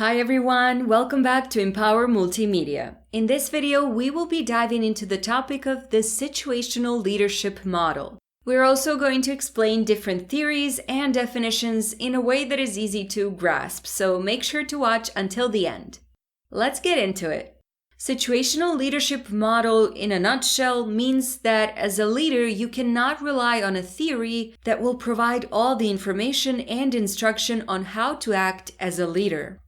Hi everyone, welcome back to Empower Multimedia. In this video, we will be diving into the topic of the situational leadership model. We're also going to explain different theories and definitions in a way that is easy to grasp, so make sure to watch until the end. Let's get into it. Situational leadership model, in a nutshell, means that as a leader, you cannot rely on a theory that will provide all the information and instruction on how to act as a leader.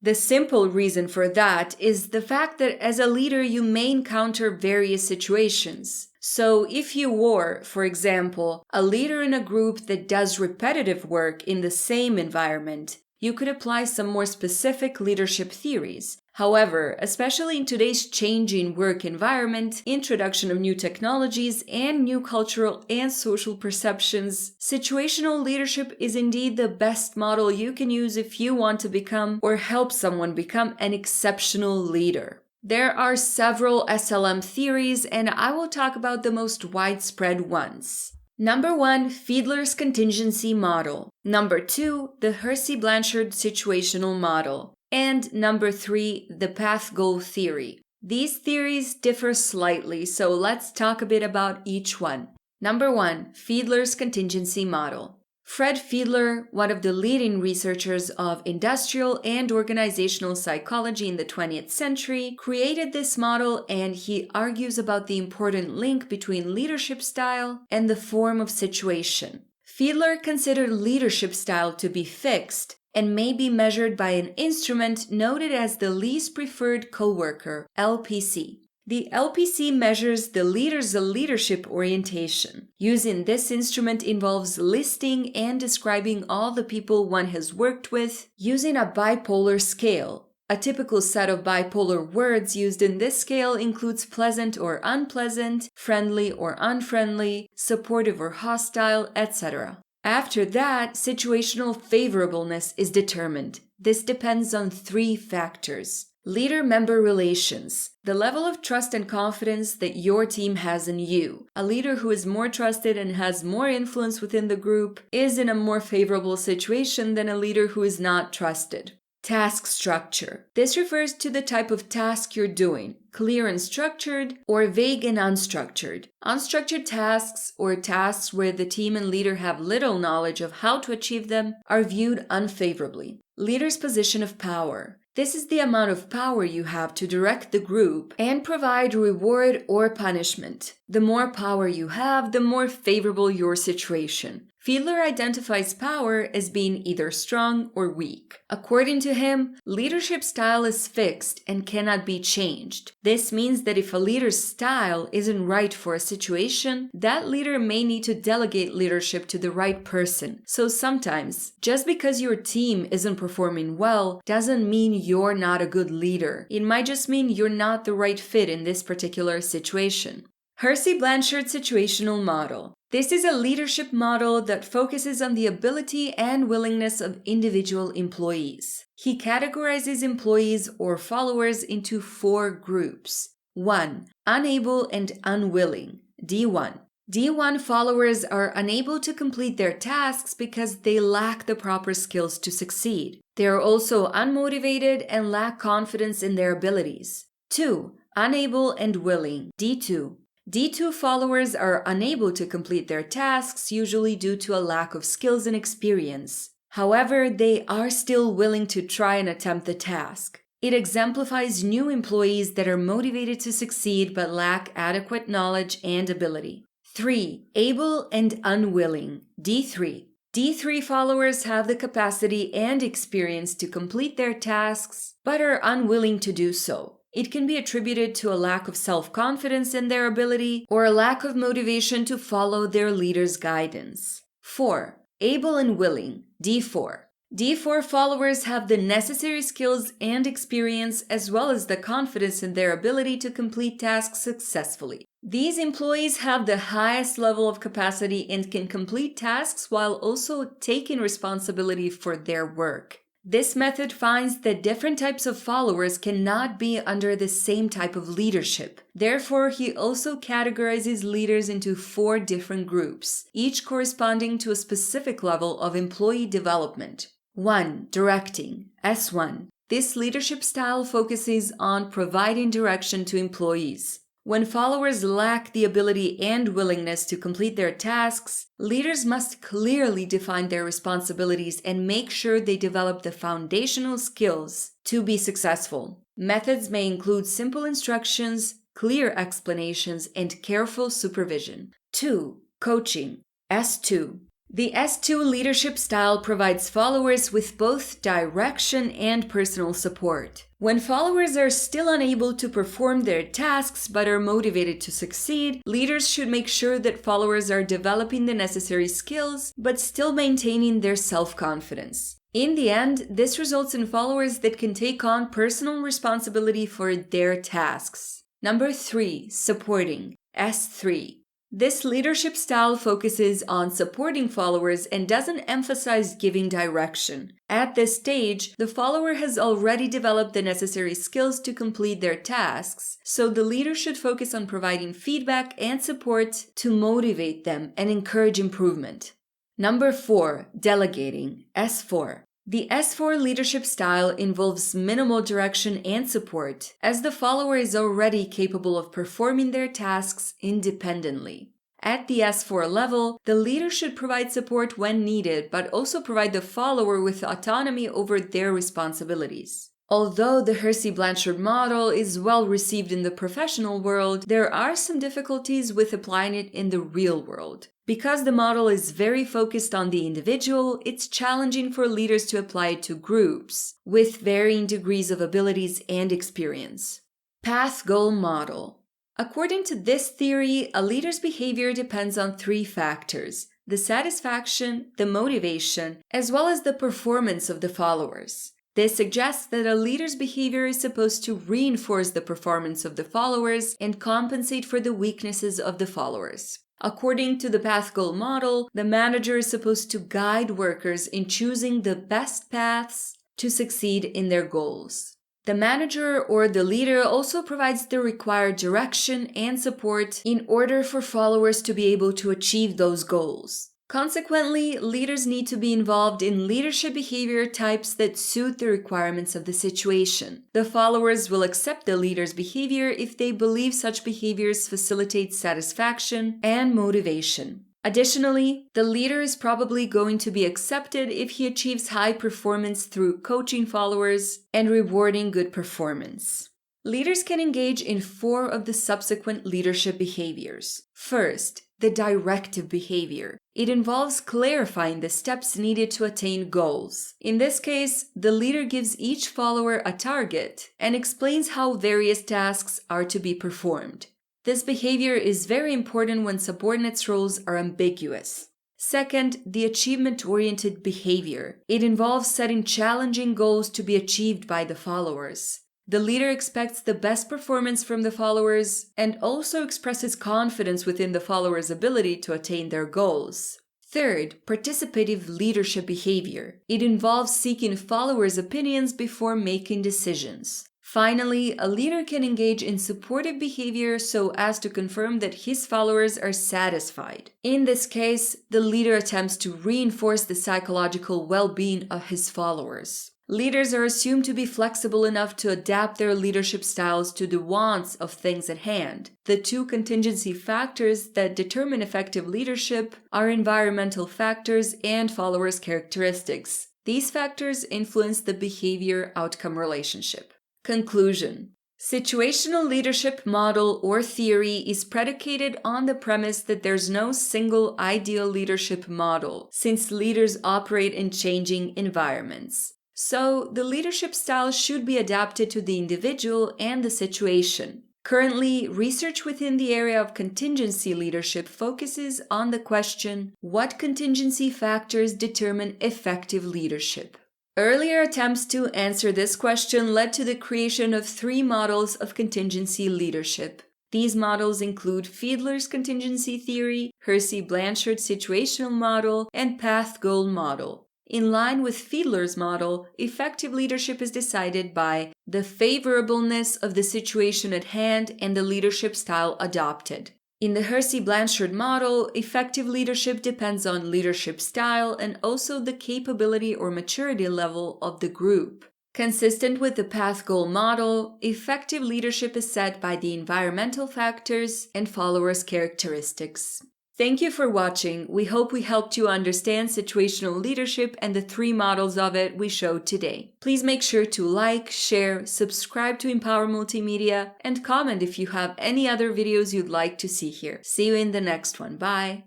The simple reason for that is the fact that as a leader you may encounter various situations. So if you were, for example, a leader in a group that does repetitive work in the same environment, you could apply some more specific leadership theories. However, especially in today's changing work environment, introduction of new technologies, and new cultural and social perceptions, situational leadership is indeed the best model you can use if you want to become or help someone become an exceptional leader. There are several SLM theories, and I will talk about the most widespread ones. Number 1, Feedler's Contingency Model. Number 2, the Hersey-Blanchard Situational Model. And number 3, the Path-Goal Theory. These theories differ slightly, so let's talk a bit about each one. Number 1, Fiedler's Contingency Model. Fred Fiedler, one of the leading researchers of industrial and organizational psychology in the 20th century, created this model, and he argues about the important link between leadership style and the form of situation. Fiedler considered leadership style to be fixed and may be measured by an instrument noted as the least preferred coworker, LPC. The LPC measures the leader's leadership orientation. Using this instrument involves listing and describing all the people one has worked with using a bipolar scale. A typical set of bipolar words used in this scale includes pleasant or unpleasant, friendly or unfriendly, supportive or hostile, etc. After that, situational favorableness is determined. This depends on 3 factors. Leader-member relations, the level of trust and confidence that your team has in you. A leader who is more trusted and has more influence within the group is in a more favorable situation than a leader who is not trusted. Task structure. This refers to the type of task you're doing, clear and structured, or vague and unstructured. Unstructured tasks, or tasks where the team and leader have little knowledge of how to achieve them, are viewed unfavorably. Leader's position of power. This is the amount of power you have to direct the group and provide reward or punishment. The more power you have, the more favorable your situation. Fiedler identifies power as being either strong or weak. According to him, leadership style is fixed and cannot be changed. This means that if a leader's style isn't right for a situation, that leader may need to delegate leadership to the right person. So sometimes, just because your team isn't performing well doesn't mean you're not a good leader. It might just mean you're not the right fit in this particular situation. Hersey-Blanchard Situational Model. This is a leadership model that focuses on the ability and willingness of individual employees. He categorizes employees or followers into 4 groups. 1. Unable and unwilling, D1. D1 followers are unable to complete their tasks because they lack the proper skills to succeed. They are also unmotivated and lack confidence in their abilities. 2. Unable and willing, D2. D2 followers are unable to complete their tasks, usually due to a lack of skills and experience. However, they are still willing to try and attempt the task. It exemplifies new employees that are motivated to succeed but lack adequate knowledge and ability. 3. Able and unwilling, D3. D3 followers have the capacity and experience to complete their tasks, but are unwilling to do so. It can be attributed to a lack of self-confidence in their ability or a lack of motivation to follow their leader's guidance. 4. Able and willing, D4. D4 followers have the necessary skills and experience as well as the confidence in their ability to complete tasks successfully. These employees have the highest level of capacity and can complete tasks while also taking responsibility for their work. This method finds that different types of followers cannot be under the same type of leadership. Therefore, he also categorizes leaders into 4 different groups, each corresponding to a specific level of employee development. 1. Directing, S1. This leadership style focuses on providing direction to employees. When followers lack the ability and willingness to complete their tasks, leaders must clearly define their responsibilities and make sure they develop the foundational skills to be successful. Methods may include simple instructions, clear explanations, and careful supervision. 2. Coaching. S2. The S2 leadership style provides followers with both direction and personal support. When followers are still unable to perform their tasks but are motivated to succeed, leaders should make sure that followers are developing the necessary skills but still maintaining their self-confidence. In the end, this results in followers that can take on personal responsibility for their tasks. Number 3. Supporting. S3. This leadership style focuses on supporting followers and doesn't emphasize giving direction. At this stage, the follower has already developed the necessary skills to complete their tasks, so the leader should focus on providing feedback and support to motivate them and encourage improvement. Number 4. Delegating. S4. The S4 leadership style involves minimal direction and support, as the follower is already capable of performing their tasks independently. At the S4 level, the leader should provide support when needed, but also provide the follower with autonomy over their responsibilities. Although the Hersey-Blanchard model is well received in the professional world, there are some difficulties with applying it in the real world. Because the model is very focused on the individual, it's challenging for leaders to apply it to groups, with varying degrees of abilities and experience. Path-goal model. According to this theory, a leader's behavior depends on 3 factors: the satisfaction, the motivation, as well as the performance of the followers. This suggests that a leader's behavior is supposed to reinforce the performance of the followers and compensate for the weaknesses of the followers. According to the path-goal model, the manager is supposed to guide workers in choosing the best paths to succeed in their goals. The manager or the leader also provides the required direction and support in order for followers to be able to achieve those goals. Consequently, leaders need to be involved in leadership behavior types that suit the requirements of the situation. The followers will accept the leader's behavior if they believe such behaviors facilitate satisfaction and motivation. Additionally, the leader is probably going to be accepted if he achieves high performance through coaching followers and rewarding good performance. Leaders can engage in 4 of the subsequent leadership behaviors. First, the directive behavior. It involves clarifying the steps needed to attain goals. In this case, the leader gives each follower a target and explains how various tasks are to be performed. This behavior is very important when subordinates' roles are ambiguous. Second, the achievement-oriented behavior. It involves setting challenging goals to be achieved by the followers. The leader expects the best performance from the followers and also expresses confidence within the followers' ability to attain their goals. Third, participative leadership behavior. It involves seeking followers' opinions before making decisions. Finally, a leader can engage in supportive behavior so as to confirm that his followers are satisfied. In this case, the leader attempts to reinforce the psychological well-being of his followers. Leaders are assumed to be flexible enough to adapt their leadership styles to the wants of things at hand. The 2 contingency factors that determine effective leadership are environmental factors and followers' characteristics. These factors influence the behavior-outcome relationship. Conclusion. Situational leadership model or theory is predicated on the premise that there's no single ideal leadership model, since leaders operate in changing environments. So, the leadership style should be adapted to the individual and the situation. Currently, research within the area of contingency leadership focuses on the question, what contingency factors determine effective leadership? Earlier attempts to answer this question led to the creation of 3 models of contingency leadership. These models include Feedler's contingency theory, Hersey-Blanchard situational model, and path-goal model. In line with Feedler's model, effective leadership is decided by the favorableness of the situation at hand and the leadership style adopted. In the Hersey-Blanchard model, effective leadership depends on leadership style and also the capability or maturity level of the group. Consistent with the path-goal model, effective leadership is set by the environmental factors and followers' characteristics. Thank you for watching. We hope we helped you understand situational leadership and the 3 models of it we showed today. Please make sure to like, share, subscribe to Empower Multimedia, and comment if you have any other videos you'd like to see here. See you in the next one. Bye!